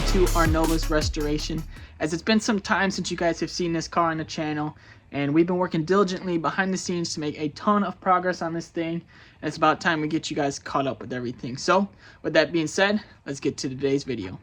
to our Nova's restoration, as it's been some time since you guys have seen this car on the channel, and we've been working diligently behind the scenes to make a ton of progress on this thing, and it's about time we get you guys caught up with everything. So with that being said, let's get to today's video.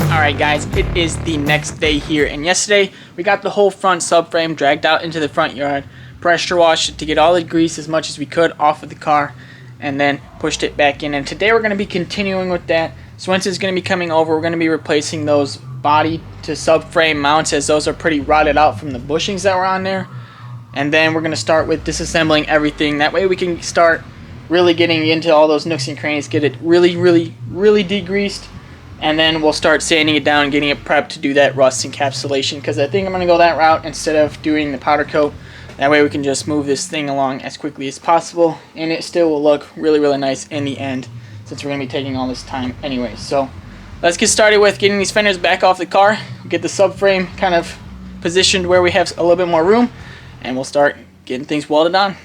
Alright guys, it is the next day here, and yesterday we got the whole front subframe dragged out into the front yard, pressure washed it to get all the grease as much as we could off of the car, and then pushed it back in. And today we're going to be continuing with that. Swenson's going to be coming over. We're going to be replacing those body to subframe mounts, as those are pretty rotted out from the bushings that were on there. And then we're going to start with disassembling everything. That way we can start really getting into all those nooks and crannies, get it really degreased. And then we'll start sanding it down and getting it prepped to do that rust encapsulation, because I think I'm going to go that route instead of doing the powder coat. That way we can just move this thing along as quickly as possible, and it still will look really nice in the end, since we're going to be taking all this time anyway. So let's get started with getting these fenders back off the car, get the subframe kind of positioned where we have a little bit more room, and we'll start getting things welded on.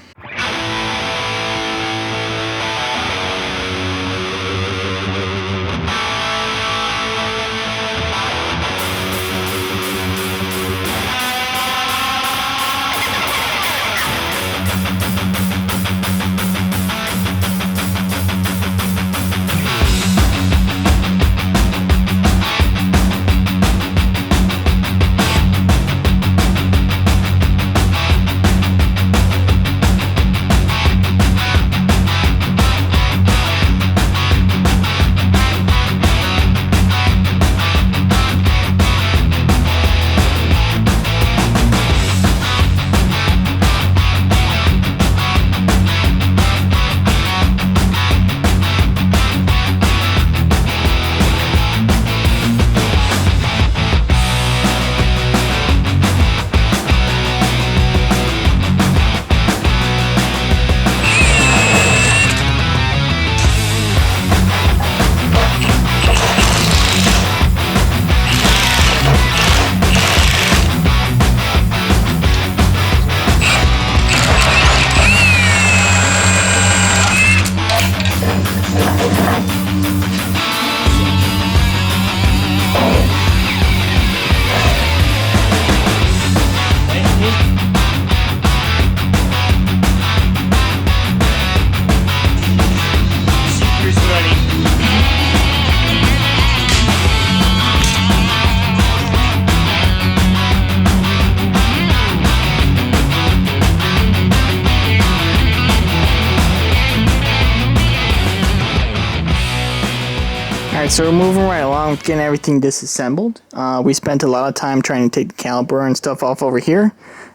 Alright, so we're moving right along with getting everything disassembled. We spent a lot of time trying to take the caliper and stuff off over here,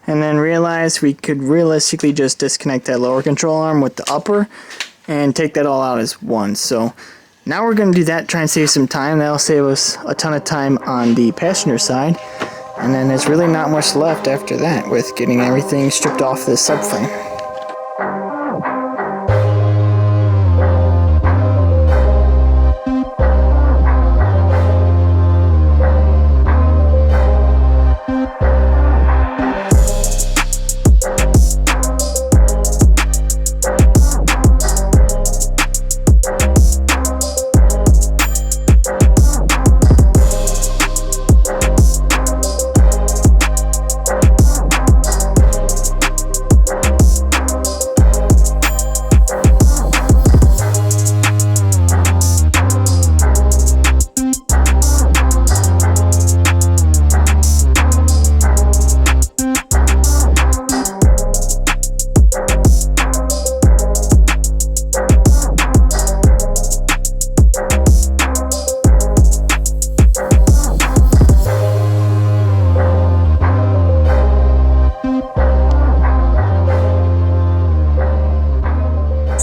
and then realized we could realistically just disconnect that lower control arm with the upper and take that all out as one. So now we're going to do that, try and save some time. That'll save us a ton of time on the passenger side, and then there's really not much left after that with getting everything stripped off the subframe.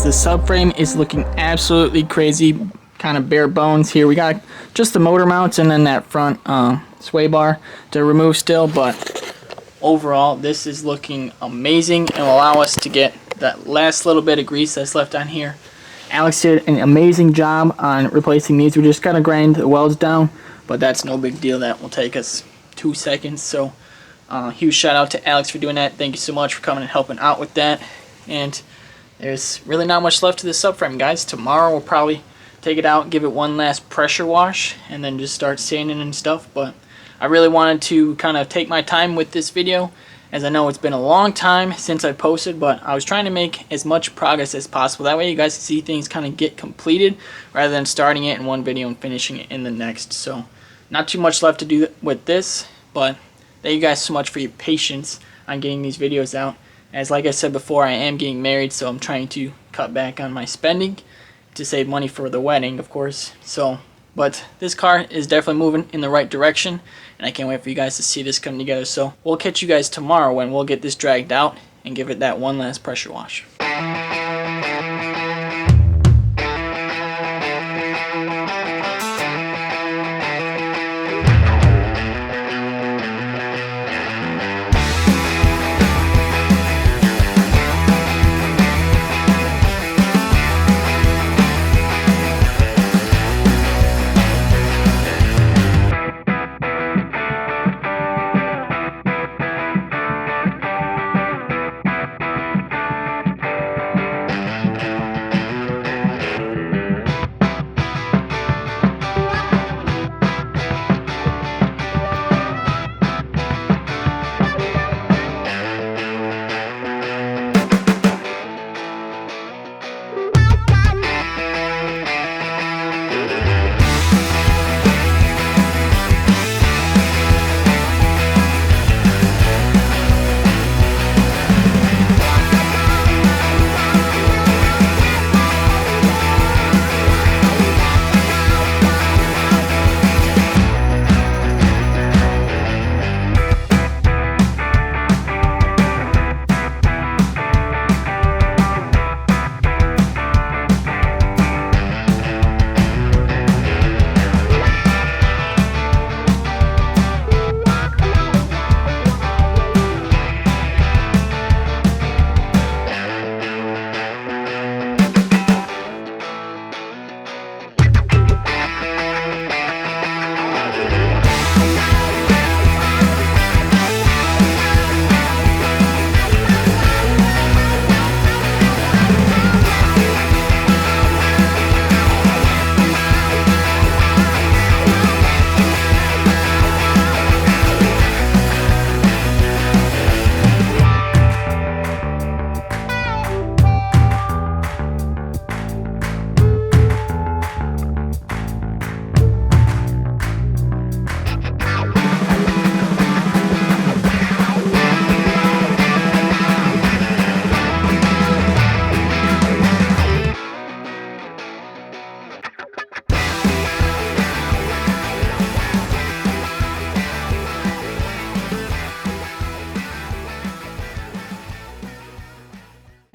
the subframe is looking absolutely crazy, kind of bare bones here. We got just the motor mounts and then that front sway bar to remove still, but overall this is looking amazing and will allow us to get that last little bit of grease that's left on here. Alex did an amazing job on replacing these. We just gotta grind the welds down, but that's no big deal. That will take us 2 seconds. So huge shout out to Alex for doing that. Thank you so much for coming and helping out with that. And there's really not much left to this subframe, guys. Tomorrow we'll probably take it out, give it one last pressure wash, and then just start sanding and stuff. But I really wanted to kind of take my time with this video, as I know it's been a long time since I posted, but I was trying to make as much progress as possible. That way you guys can see things kind of get completed rather than starting it in one video and finishing it in the next. So not too much left to do with this, but thank you guys so much for your patience on getting these videos out. As like I said before, I am getting married, so I'm trying to cut back on my spending to save money for the wedding, of course. So, but this car is definitely moving in the right direction, and I can't wait for you guys to see this come together. So we'll catch you guys tomorrow when we'll get this dragged out and give it that one last pressure wash.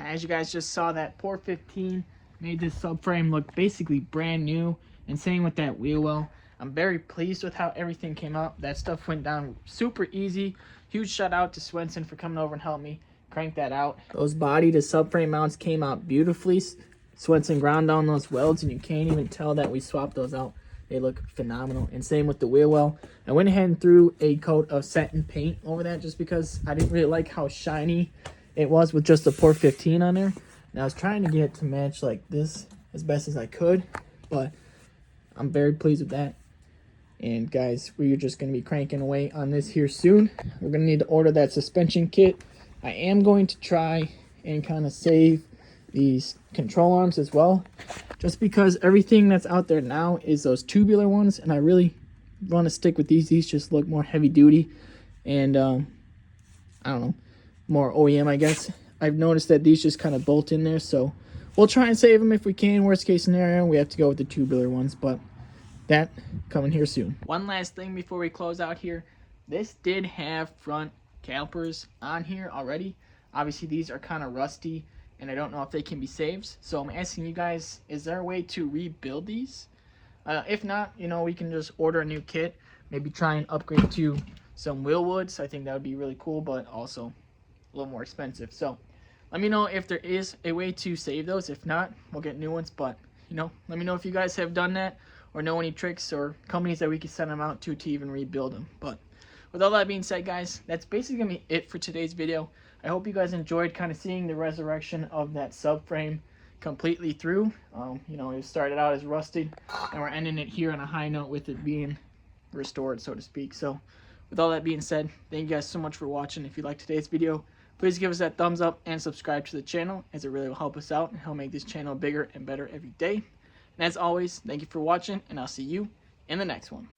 As you guys just saw, that 415 made this subframe look basically brand new, and same with that wheel well. I'm very pleased with how everything came out. That stuff went down super easy. Huge shout out to Swenson for coming over and helping me crank that out. Those body to subframe mounts came out beautifully. Swenson ground down those welds, and you can't even tell that we swapped those out. They look phenomenal. And same with the wheel well. I went ahead and threw a coat of satin paint over that just because I didn't really like how shiny it was with just the 415 on there. And I was trying to get it to match like this as best as I could, but I'm very pleased with that. And guys, we're just going to be cranking away on this here soon. We're going to need to order that suspension kit. I am going to try and kind of save these control arms as well, just because everything that's out there now is those tubular ones, and I really want to stick with these. These just look more heavy duty and I don't know, more OEM, I guess. I've noticed that these just kind of bolt in there, so we'll try and save them if we can. Worst case scenario, we have to go with the tubular ones, but that coming here soon. One last thing before we close out here. This did have front calipers on here already. Obviously these are kind of rusty, and I don't know if they can be saved. So I'm asking you guys, is there a way to rebuild these? If not, you know, we can just order a new kit, maybe try and upgrade to some wheel woods. I think that would be really cool, but also a little more expensive. So let me know if there is a way to save those. If not, we'll get new ones. But, you know, let me know if you guys have done that or know any tricks or companies that we could send them out to even rebuild them. But with all that being said, guys, that's basically going to be it for today's video. I hope you guys enjoyed kind of seeing the resurrection of that subframe completely through. You know, it started out as rusted, and we're ending it here on a high note with it being restored, so to speak. So with all that being said, thank you guys so much for watching. If you liked today's video, please give us that thumbs up and subscribe to the channel, as it really will help us out and help make this channel bigger and better every day. And as always, thank you for watching, and I'll see you in the next one.